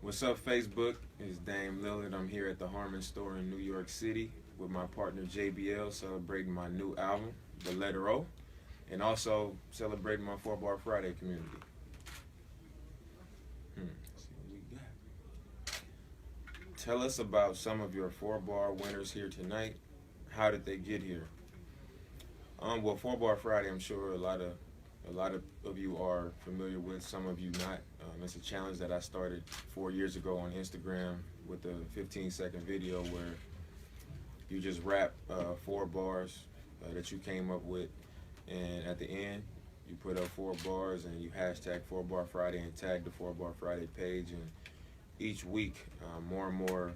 What's up, Facebook? It's Damian Lillard. I'm here at the Harmon store in New York City with my partner JBL, celebrating my new album, The Letter O, and also celebrating my 4 Bar Friday community. Let's see what we got. Tell us about some of your 4 Bar winners here tonight. How did they get here? Well, 4 Bar Friday, I'm sure a lot of you are familiar with, some of you not. It's a challenge that I started 4 years ago on Instagram with a 15-second video where you just rap 4 bars that you came up with, and at the end you put up 4 bars and you hashtag 4 Bar Friday and tag the 4 Bar Friday page. And each week more and more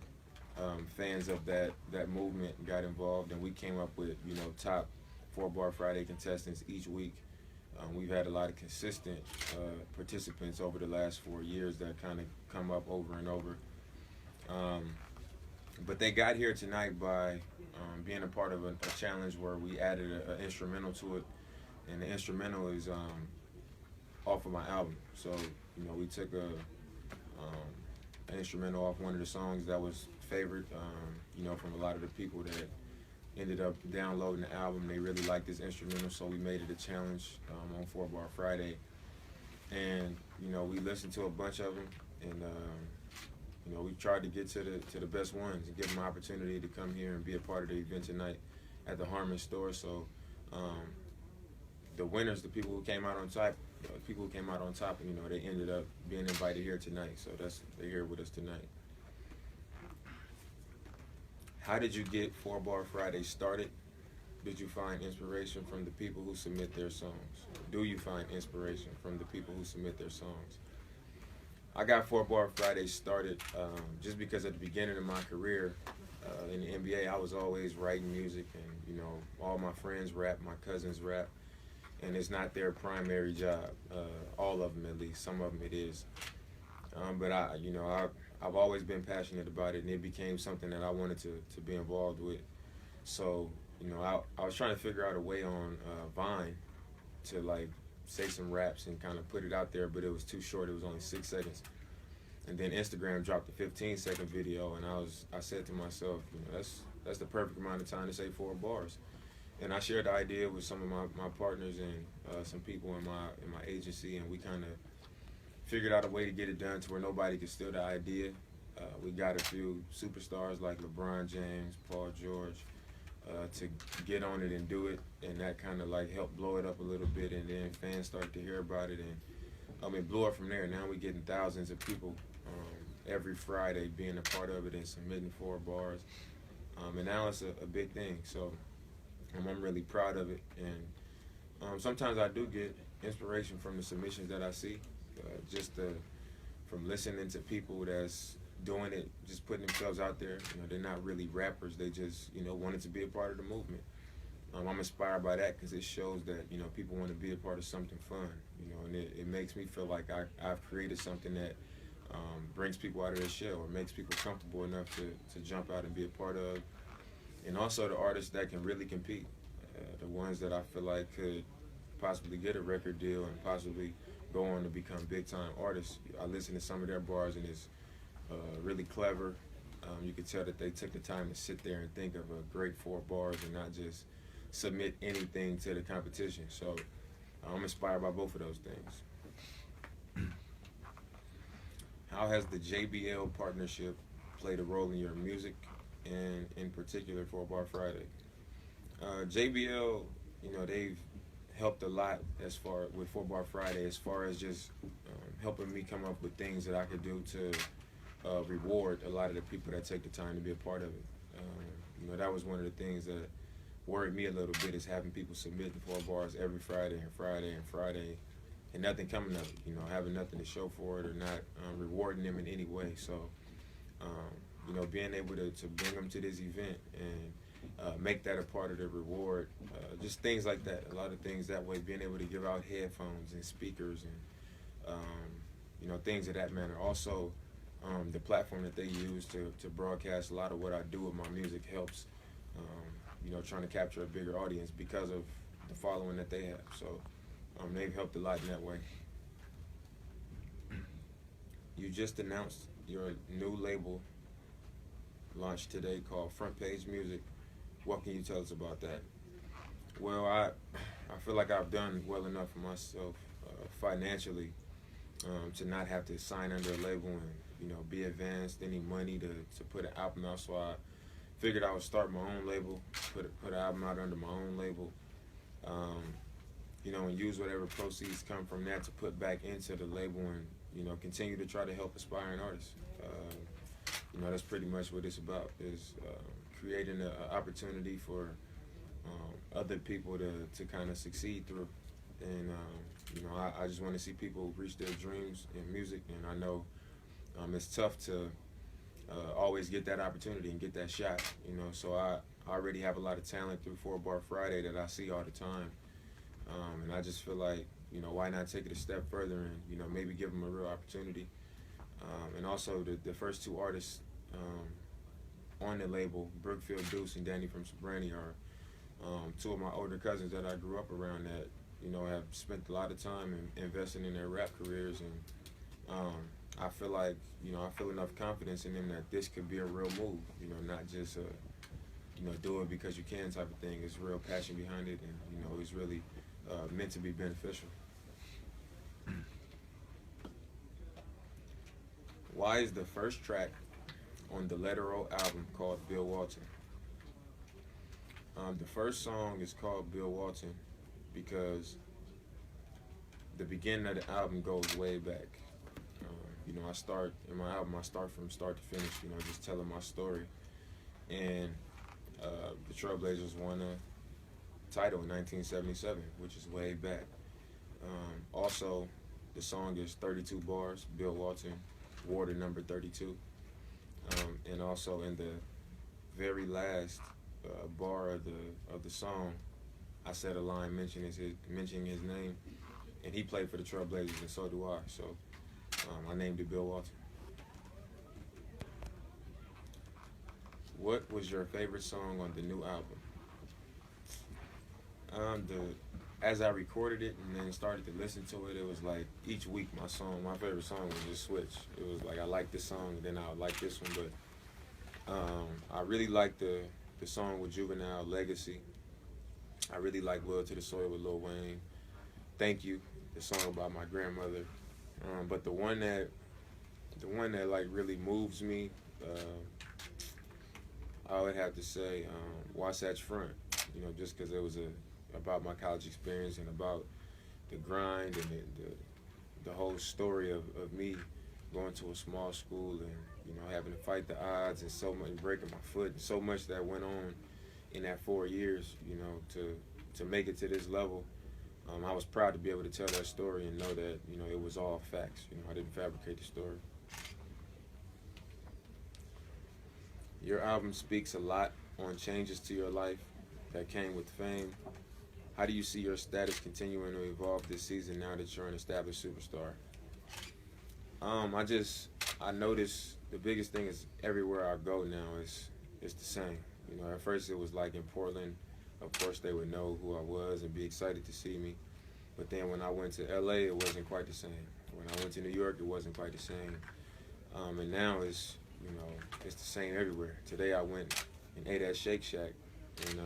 fans of that movement got involved, and we came up with top 4 Bar Friday contestants each week. We've had a lot of consistent participants over the last 4 years that kind of come up over and over. But they got here tonight by being a part of a challenge where we added an instrumental to it, and the instrumental is off of my album. So we took an instrumental off one of the songs that was favorite, from a lot of the people that ended up downloading the album. They really liked this instrumental, so we made it a challenge on 4 Bar Friday. And we listened to a bunch of them, and we tried to get to the best ones and give them an opportunity to come here and be a part of the event tonight at the Harmon store. So the winners, the people who came out on top, they ended up being invited here tonight. So they're here with us tonight. How did you get 4 Bar Friday started? Did you find inspiration from the people who submit their songs? Do you find inspiration from the people who submit their songs? I got 4 Bar Friday started just because at the beginning of my career in the NBA, I was always writing music, and all my friends rap, my cousins rap, and it's not their primary job. All of them, at least. Some of them it is. But I've always been passionate about it, and it became something that I wanted to be involved with. So, I was trying to figure out a way on Vine to say some raps and kind of put it out there, but it was too short. It was only 6 seconds. And then Instagram dropped a 15-second video, and I said to myself, that's the perfect amount of time to say 4 bars. And I shared the idea with some of my partners and some people in my agency, and we kind of figured out a way to get it done to where nobody could steal the idea. We got a few superstars like LeBron James, Paul George, to get on it and do it, and that kind of helped blow it up a little bit, and then fans started to hear about it, and it blew up from there. Now we're getting thousands of people every Friday being a part of it and submitting 4 bars, and now it's a big thing. So I'm really proud of it, and sometimes I do get inspiration from the submissions that I see. From listening to people that's doing it, just putting themselves out there. They're not really rappers. They just, wanted to be a part of the movement. I'm inspired by that because it shows that, people want to be a part of something fun, and it makes me feel like I've created something that brings people out of their shell or makes people comfortable enough to jump out and be a part of. And also the artists that can really compete, the ones that I feel like could possibly get a record deal and possibly go on to become big-time artists. I listen to some of their bars, and it's really clever. You can tell that they took the time to sit there and think of a great 4 bars and not just submit anything to the competition. So I'm inspired by both of those things. How has the JBL partnership played a role in your music, and in particular 4 Bar Friday? JBL, they've helped a lot as far with 4 Bar Friday, as far as just helping me come up with things that I could do to reward a lot of the people that take the time to be a part of it. That was one of the things that worried me a little bit, is having people submitting 4 bars every Friday and Friday and Friday, and nothing coming of it. Having nothing to show for it, or not rewarding them in any way. So, being able to bring them to this event and make that a part of the reward, just things like that. A lot of things that way, being able to give out headphones and speakers and things of that manner. Also, the platform that they use to broadcast a lot of what I do with my music helps, trying to capture a bigger audience because of the following that they have. So they've helped a lot in that way. You just announced your new label launched today called Front Page Music. What can you tell us about that? Well, I feel like I've done well enough for myself financially to not have to sign under a label and be advanced any money to put an album out. So I figured I would start my own label, put an album out under my own label, um, and use whatever proceeds come from that to put back into the label and continue to try to help aspiring artists. That's pretty much what it's about, is creating an opportunity for other people to kind of succeed through. And, I just want to see people reach their dreams in music, and I know it's tough to always get that opportunity and get that shot, so I already have a lot of talent through 4 Bar Friday that I see all the time, and I just feel like, why not take it a step further and, maybe give them a real opportunity. And also the first 2 artists on the label, Brookfield Deuce and Danny from Sobrani, are 2 of my older cousins that I grew up around that, have spent a lot of time investing in their rap careers. And I feel like, I feel enough confidence in them that this could be a real move, not just do it because you can type of thing. It's real passion behind it, and, it's really meant to be beneficial. Why is the first track on the Letter O album called Bill Walton? The first song is called Bill Walton because the beginning of the album goes way back. I start in my album. I start from start to finish. Just telling my story. And the Trailblazers won a title in 1977, which is way back. Also, the song is 32 bars. Bill Walton wore the number 32. And also in the very last bar of the song, I said a line mentioning his name, and he played for the Trailblazers, and so do I. So I named it Bill Walton. What was your favorite song on the new album? As I recorded it and then started to listen to it, it was like each week my favorite song would just switch. It was like I like this song, then I would like this one, but I really like the song with Juvenile, Legacy. I really like Will to the Soil with Lil Wayne. Thank You, the song about my grandmother. But the one that like really moves me, I would have to say Wasatch Front. Just because it was about my college experience and about the grind and the whole story of me going to a small school and having to fight the odds and so much, breaking my foot, so much that went on in that 4 years, to make it to this level. I was proud to be able to tell that story and know that it was all facts. I didn't fabricate the story. Your album speaks a lot on changes to your life that came with fame. How do you see your status continuing to evolve this season now that you're an established superstar? I notice the biggest thing is everywhere I go now it's the same. At first it was like in Portland, of course they would know who I was and be excited to see me. But then when I went to LA, it wasn't quite the same. When I went to New York, it wasn't quite the same. And now it's the same everywhere. Today I went and ate at Shake Shack, and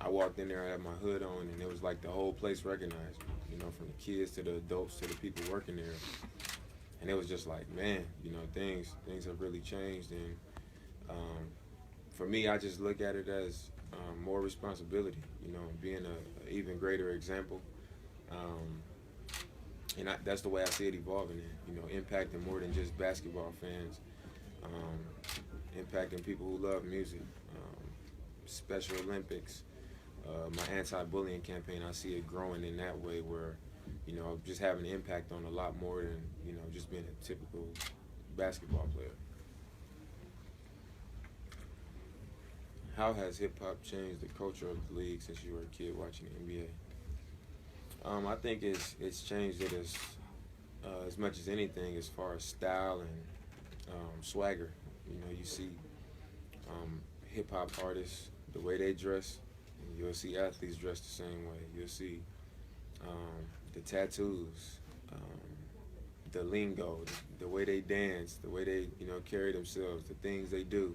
I walked in there, I had my hood on, and it was like the whole place recognized me, from the kids to the adults to the people working there. And it was just like, man, things have really changed. And for me, I just look at it as more responsibility, being an even greater example. And that's the way I see it evolving in, impacting more than just basketball fans, impacting people who love music, Special Olympics, my anti-bullying campaign. I see it growing in that way where, just having an impact on a lot more than, just being a typical basketball player. How has hip-hop changed the culture of the league since you were a kid watching the NBA? I think it's changed it as much as anything as far as style and swagger. You see hip-hop artists, the way they dress, and you'll see athletes dress the same way. You'll see the tattoos, the lingo, the way they dance, the way they, you know, carry themselves, the things they do.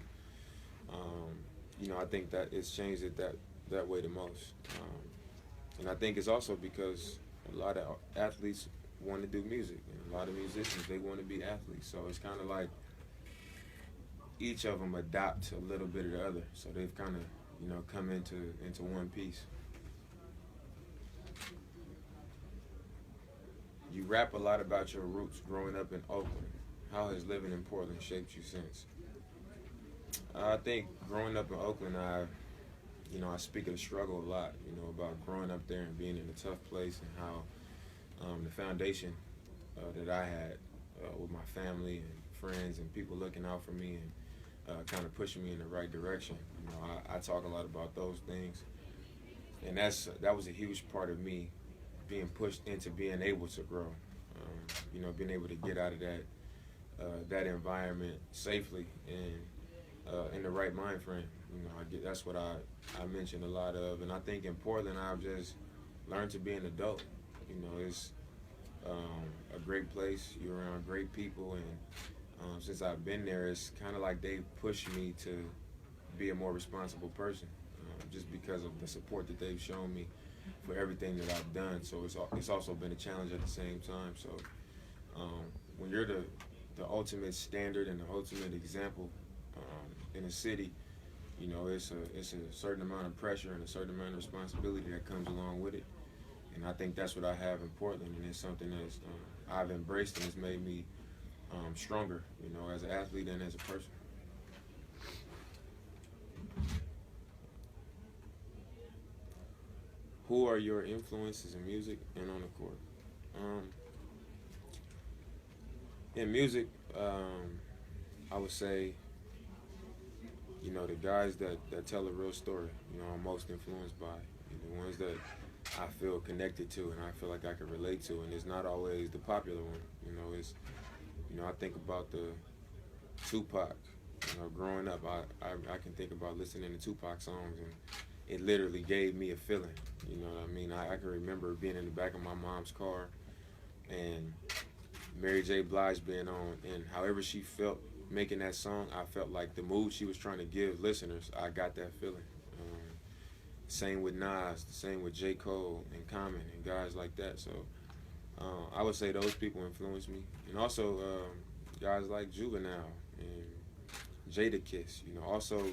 You know, I think that it's changed it that way the most. And I think it's also because a lot of athletes want to do music, and a lot of musicians, they want to be athletes. So it's kind of like each of them adopt a little bit of the other. So they've kind of, you know, come into one piece. You rap a lot about your roots growing up in Oakland. How has living in Portland shaped you since? I think growing up in Oakland, I speak of the struggle a lot, you know, about growing up there and being in a tough place, and how the foundation that I had with my family and friends and people looking out for me and kind of pushing me in the right direction. You know, I talk a lot about those things, and that was a huge part of me being pushed into being able to grow. You know, being able to get out of that environment safely and in the right mind frame. You know, that's what I mentioned a lot of, and I think in Portland I've just learned to be an adult. You know, it's a great place. You're around great people, and since I've been there, it's kind of like they've pushed me to be a more responsible person, just because of the support that they've shown me for everything that I've done. So it's also been a challenge at the same time. So when you're the ultimate standard and the ultimate example in a city, you know, it's a certain amount of pressure and a certain amount of responsibility that comes along with it. And I think that's what I have in Portland, and it's something that I've embraced and has made me stronger, you know, as an athlete and as a person. Who are your influences in music and on the court? In music, I would say, you know, the guys that tell a real story, you know, I'm most influenced by, the ones that I feel connected to and I feel like I can relate to, and it's not always the popular one. You know, I think about the Tupac. You know, growing up, I can think about listening to Tupac songs, and it literally gave me a feeling. You know what I mean? I can remember being in the back of my mom's car and Mary J. Blige being on, and however she felt making that song, I felt like the mood she was trying to give listeners, I got that feeling. Same with Nas, same with J. Cole and Common and guys like that. So I would say those people influenced me. And also guys like Juvenile and Jadakiss, you know, also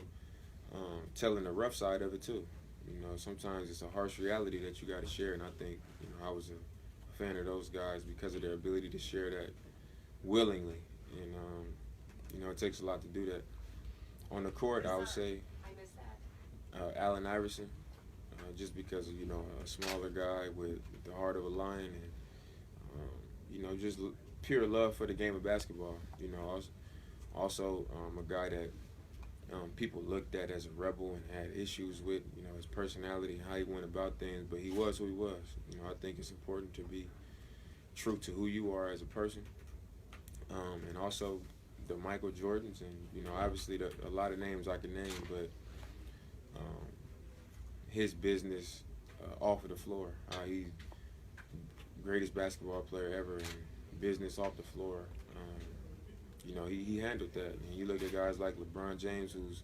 telling the rough side of it too. You know, sometimes it's a harsh reality that you got to share, and I think, you know, I was a fan of those guys because of their ability to share that willingly. And, you know, it takes a lot to do that. On the court, I would say Allen Iverson, just because of, you know, a smaller guy with the heart of a lion, and, you know, just pure love for the game of basketball. You know, also a guy that people looked at as a rebel and had issues with, you know, his personality and how he went about things, but he was who he was. You know, I think it's important to be true to who you are as a person. And also the Michael Jordans, and, you know, obviously a lot of names I can name, but his business off of the floor, he's greatest basketball player ever, and business off the floor. You know, he handled that. And you look at guys like LeBron James, who's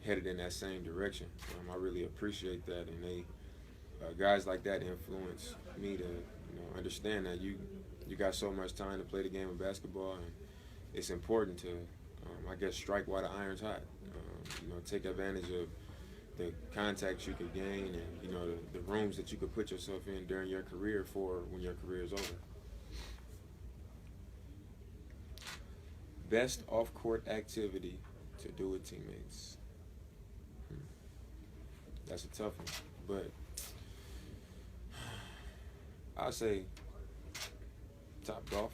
headed in that same direction. I really appreciate that, and they guys like that influence me to, you know, understand that you got so much time to play the game of basketball, and it's important to, I guess, strike while the iron's hot. You know, take advantage of the contacts you could gain, and, you know, the rooms that you could put yourself in during your career for when your career is over. Best off-court activity to do with teammates. That's a tough one, but I'll say Top Golf.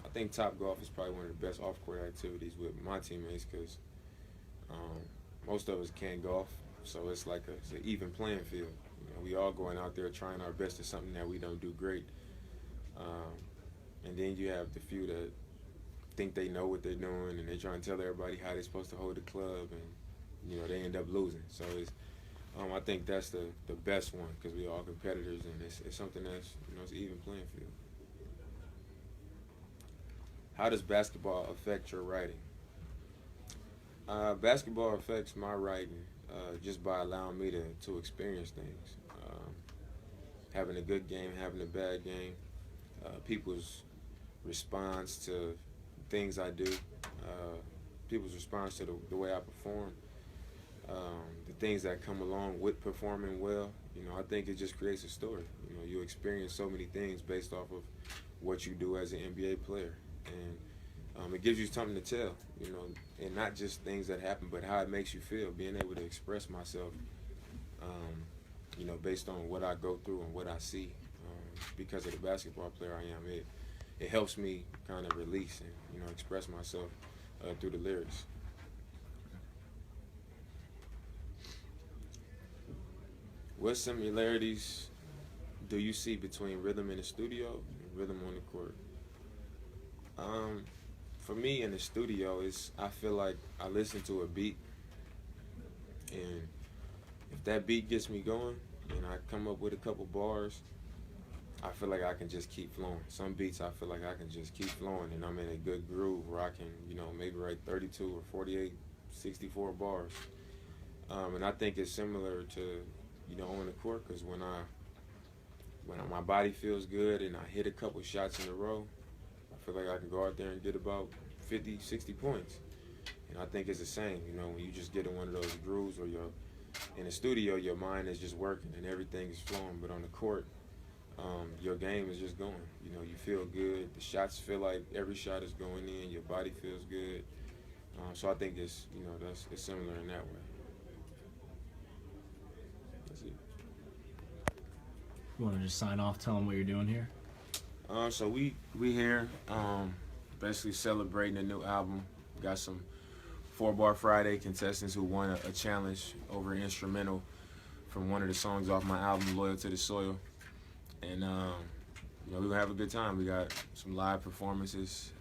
I think Top Golf is probably one of the best off-court activities with my teammates, because most of us can't golf, so it's like it's an even playing field. You know, we all going out there trying our best at something that we don't do great, and then you have the few that think they know what they're doing, and they try and tell everybody how they're supposed to hold the club, and, you know, they end up losing. So it's, I think that's the best one, because we're all competitors, and it's something that's, you know, it's an even playing field. How does basketball affect your writing? Basketball affects my writing just by allowing me to experience things. Having a good game, having a bad game, people's response to things I do, people's response to the way I perform, the things that come along with performing well. I think it just creates a story. You experience so many things based off of what you do as an NBA player, and it gives you something to tell. And not just things that happen, but how it makes you feel. Being able to express myself, based on what I go through and what I see, because of the basketball player I am. It helps me kind of release and express myself through the lyrics. What similarities do you see between rhythm in the studio and rhythm on the court? For me, in the studio, I feel like I listen to a beat, and if that beat gets me going and I come up with a couple bars, I feel like I can just keep flowing. Some beats I feel like I can just keep flowing, and I'm in a good groove where I can, maybe write 32 or 48, 64 bars. And I think it's similar to, on the court, because when my body feels good and I hit a couple shots in a row, I feel like I can go out there and get about 50, 60 points. And I think it's the same, when you just get in one of those grooves, or in the studio, your mind is just working and everything is flowing. But on the court, your game is just going. You feel good. The shots feel like every shot is going in. Your body feels good. So I think it's similar in that way. That's it. You want to just sign off, tell them what you're doing here? So we here basically celebrating a new album. Got some 4-Bar Friday contestants who won a challenge over an instrumental from one of the songs off my album, Loyal to the Soil. And we're gonna have a good time. We got some live performances.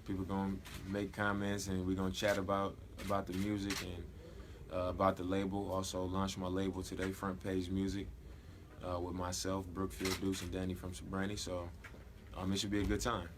People gonna make comments, and we're gonna chat about the music and about the label. Also launched my label today, Front Page Music, with myself, Brookfield Deuce, and Danny from Sobrani. So it should be a good time.